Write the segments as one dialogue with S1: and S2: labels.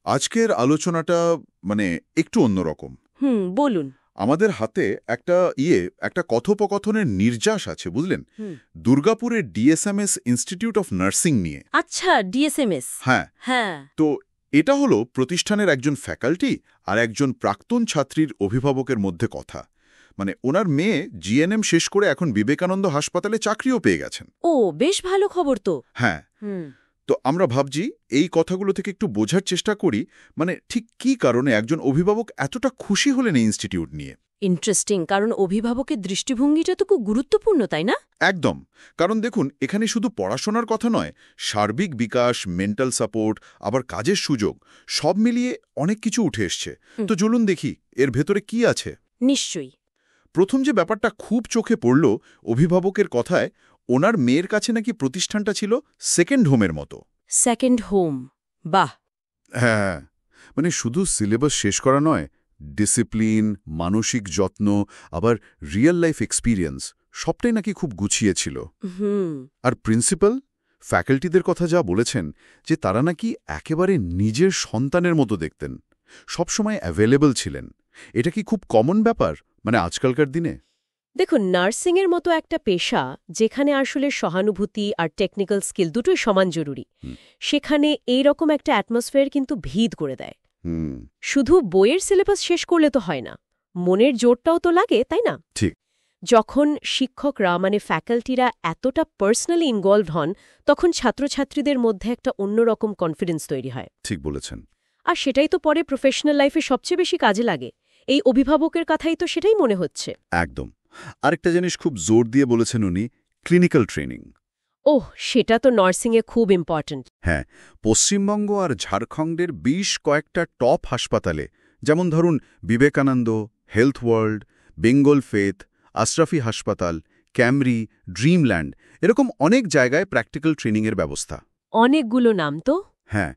S1: আজকের আলোচনাটা মানে একটু অন্যরকম।
S2: বলুন।
S1: আমাদের হাতে একটা কথোপকথনের নির্যাস আছে, বুঝলেন? দুর্গাপুরের ডিএসএমএস ইনস্টিটিউট অফ নার্সিং নিয়ে।
S2: আচ্ছা, ডিএসএমএস।
S1: হ্যাঁ।
S2: হ্যাঁ।
S1: তো এটা হলো প্রতিষ্ঠানের একজন ফ্যাকাল্টি আর একজন প্রাক্তন ছাত্রীর অভিভাবকের মধ্যে কথা। মানে ওনার মেয়ে জিএনএম শেষ করে এখন বিবেকানন্দ হাসপাতালে চাকরিও পেয়ে গেছেন।
S2: ও, বেশ ভালো খবর তো।
S1: হ্যাঁ। তো আমরা ভাবছি এই কথাগুলো থেকে একটু বোঝার চেষ্টা করি, মানে ঠিক কী কারণে একজন অভিভাবক এতটা খুশি হলেন এই ইনস্টিটিউট নিয়ে।
S2: ইন্টারেস্টিং, কারণ অভিভাবকের দৃষ্টিভঙ্গিটা তো খুব গুরুত্বপূর্ণ, তাই না?
S1: একদম। কারণ দেখুন, এখানে শুধু পড়াশোনার কথা নয়, সার্বিক বিকাশ, মেন্টাল সাপোর্ট, আবার কাজের সুযোগ, সব মিলিয়ে অনেক কিছু উঠে এসছে। তো চলুন দেখি এর ভেতরে কি আছে।
S2: নিশ্চয়ই।
S1: প্রথম যে ব্যাপারটা খুব চোখে পড়ল অভিভাবকের কথায়, ওনার মেয়ের কাছে নাকি প্রতিষ্ঠানটা ছিল সেকেন্ড হোমের মতো।
S2: সেকেন্ড হোম, বাহ।
S1: হ্যাঁ, মানে শুধু সিলেবাস শেষ করা নয়, ডিসিপ্লিন, মানসিক যত্ন, আবার রিয়েল লাইফ এক্সপিরিয়েন্স সবটাই নাকি খুব গুছিয়ে ছিল। আর প্রিন্সিপাল, ফ্যাকাল্টিদের কথা যা বলেছেন, যে তারা নাকি একেবারে নিজের সন্তানের মতো দেখতেন, সবসময় অ্যাভেলেবল ছিলেন। এটা কি খুব কমন ব্যাপার মানে আজকালকার দিনে?
S2: দেখুন, নার্সিংয়ের মতো একটা পেশা যেখানে আসলে সহানুভূতি আর টেকনিক্যাল স্কিল দুটোই সমান জরুরি, সেখানে এইরকম একটা অ্যাটমসফিয়ার কিন্তু ভিদ করে দেয়। শুধু বইয়ের সিলেবাস শেষ করলে তো হয় না, মনের জোরটাও তো লাগে, তাই না?
S1: ঠিক।
S2: যখন শিক্ষকরা মানে ফ্যাকাল্টিরা এতটা পার্সোনালি ইনভলভড হন, তখন ছাত্রছাত্রীদের মধ্যে একটা অন্যরকম কনফিডেন্স তৈরি হয়।
S1: ঠিক বলেছেন।
S2: আর সেটাই তো পরে প্রফেশনাল লাইফে সবচেয়ে বেশি কাজে লাগে। এই অভিভাবকের কথাই তো সেটাই মনে হচ্ছে।
S1: একদম। আরেকটা জিনিস খুব জোর দিয়ে বলেছেন উনি, ক্লিনিক্যাল ট্রেনিং।
S2: ওহ, সেটা তো নার্সিংয়ে খুব ইম্পর্ট্যান্ট।
S1: হ্যাঁ, পশ্চিমবঙ্গ আর ঝাড়খণ্ডের বেশ কয়েকটা টপ হাসপাতালে, যেমন ধরুন Vivekananda, health world, Bengal faith, Ashrafi হাসপাতাল, ক্যামরি, ড্রিমল্যান্ড, এরকম অনেক জায়গায় প্র্যাকটিক্যাল ট্রেনিংয়ের ব্যবস্থা।
S2: অনেকগুলো নাম তো।
S1: হ্যাঁ,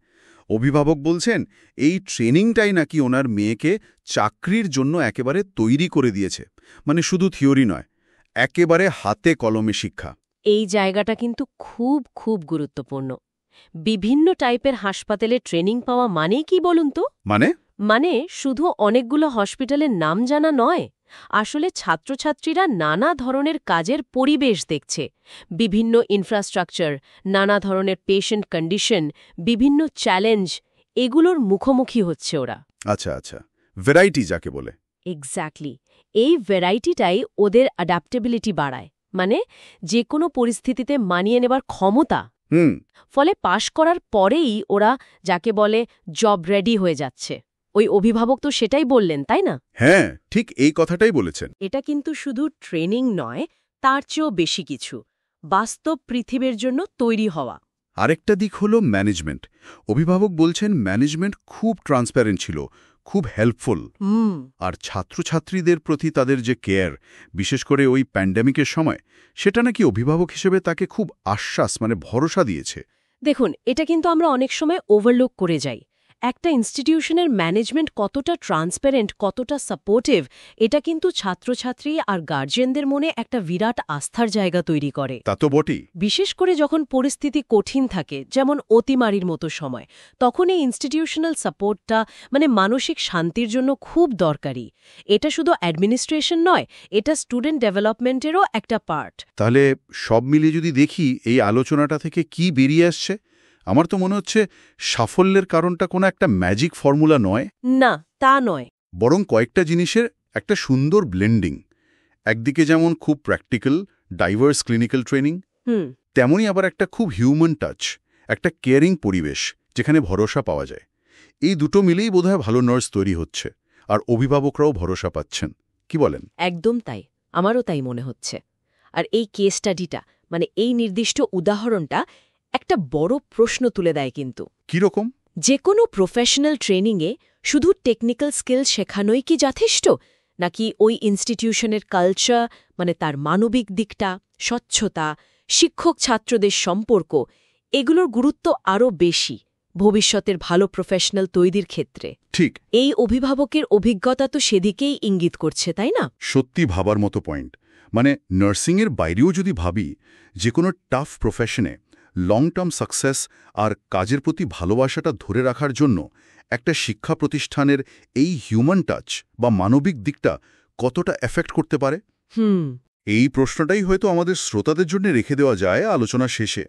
S1: অভিভাবক বলছেন এই ট্রেনিংটাই নাকি ওনার মেয়েকে চাকরির জন্য একেবারে তৈরি করে দিয়েছে। মানে শুধু থিওরি নয়, একেবারে হাতে কলমে শিক্ষা।
S2: এই জায়গাটা কিন্তু খুব খুব গুরুত্বপূর্ণ। বিভিন্ন টাইপের হাসপাতালে ট্রেনিং পাওয়া মানেই কি বলুন তো? মানে শুধু অনেকগুলো হসপিটালের নাম জানা নয়, আসলে ছাত্রছাত্রীরা নানা ধরনের কাজের পরিবেশ দেখছে, বিভিন্ন ইনফ্রাস্ট্রাকচার, নানা ধরনের পেশেন্ট কন্ডিশন, বিভিন্ন চ্যালেঞ্জ, এগুলোর মুখোমুখি হচ্ছে ওরা।
S1: আচ্ছা আচ্ছা, ভ্যারাইটি যাকে বলে।
S2: এক্স্যাক্টলি। এই ভ্যারাইটিটাই ওদের অ্যাডাপ্টেবিলিটি বাড়ায়, মানে যে কোনো পরিস্থিতিতে মানিয়ে নেবার ক্ষমতা। ফলে পাশ করার পরেই ওরা যাকে বলে জব রেডি হয়ে যাচ্ছে। ওই অভিভাবক তো সেটাই বললেন, তাই না?
S1: হ্যাঁ, ঠিক এই কথাটাই বলেছেন।
S2: এটা কিন্তু শুধু ট্রেনিং নয়, তার চেয়েও বেশি কিছু, বাস্তব পৃথিবীর জন্য তৈরি হওয়া।
S1: আরেকটা দিক হলো ম্যানেজমেন্ট। অভিভাবক বলছেন ম্যানেজমেন্ট খুব ট্রান্সপারেন্ট ছিল, খুব হেল্পফুল। আর ছাত্রছাত্রীদের প্রতি তাদের যে কেয়ার, বিশেষ করে ওই প্যান্ডেমিকের সময়, সেটা নাকি অভিভাবক হিসেবে তাকে খুব আশ্বাস মানে ভরসা দিয়েছে।
S2: দেখুন, এটা কিন্তু আমরা অনেক সময় ওভারলুক করে যাই। একটা ইনস্টিটিউশনের ম্যানেজমেন্ট কতটা ট্রান্সপারেন্ট, কতটা সাপোর্টিভ, এটা কিন্তু ছাত্রছাত্রী আর গার্জিয়ানদের মনে একটা বিরাট আস্থার জায়গা তৈরি করে।
S1: তা তো বটেই।
S2: বিশেষ করে যখন পরিস্থিতি কঠিন থাকে, যেমন অতিমারির মতো সময়, তখন এই ইনস্টিটিউশনাল সাপোর্টটা মানে মানসিক শান্তির জন্য খুব দরকারি। এটা শুধু অ্যাডমিনিস্ট্রেশন নয়, এটা স্টুডেন্ট ডেভেলপমেন্টেরও একটা পার্ট।
S1: তাহলে সব মিলিয়ে যদি দেখি এই আলোচনাটা থেকে কি বেরিয়ে আসছে, আমার তো মনে হচ্ছে সাফল্যের কারণটা কোনো একটা ম্যাজিক ফর্মুলা নয়।
S2: না, তা নয়।
S1: বরং কয়েকটা জিনিসের একটা সুন্দর ব্লেন্ডিং। একদিকে যেমন খুব প্র্যাকটিক্যাল, ডাইভার্স ক্লিনিক্যাল ট্রেনিং, তেমনই আবার একটা খুব হিউম্যান টাচ, একটা কেয়ারিং পরিবেশ যেখানে ভরসা পাওয়া যায়। এই দুটো মিলেই বোধহয় ভালো নার্স তৈরি হচ্ছে, আর অভিভাবকরাও ভরসা পাচ্ছেন। কি বলেন?
S2: একদম তাই, আমারও তাই মনে হচ্ছে। আর এই কেস স্টাডিটা, মানে এই নির্দিষ্ট উদাহরণটা একটা বড় প্রশ্ন তুলে দেয় কিন্তু।
S1: কিরকম?
S2: যে কোনো প্রফেশনাল ট্রেনিংয়ে শুধু টেকনিক্যাল স্কিল শেখানোই কি যথেষ্ট, নাকি ওই ইনস্টিটিউশনের কালচার, মানে তার মানবিক দিকটা, স্বচ্ছতা, শিক্ষক ছাত্রদের সম্পর্ক, এগুলোর গুরুত্ব আরও বেশি ভবিষ্যতের ভালো প্রফেশনাল তৈরির ক্ষেত্রে?
S1: ঠিক।
S2: এই অভিভাবকের অভিজ্ঞতা তো সেদিকেই ইঙ্গিত করছে, তাই না?
S1: সত্যি ভাবার মতো পয়েন্ট। মানে নার্সিংয়ের বাইরেও যদি ভাবি, যে কোনো টাফ প্রফেশনে লং টার্ম সাকসেস আর কাজের প্রতি ভালোবাসাটা ধরে রাখার জন্য একটা শিক্ষা প্রতিষ্ঠানের এই হিউম্যান টাচ বা মানবিক দিকটা কতটা এফেক্ট করতে পারে? এই প্রশ্নটাই হয়তো আমাদের শ্রোতাদের জন্য রেখে দেওয়া যায় আলোচনা শেষে।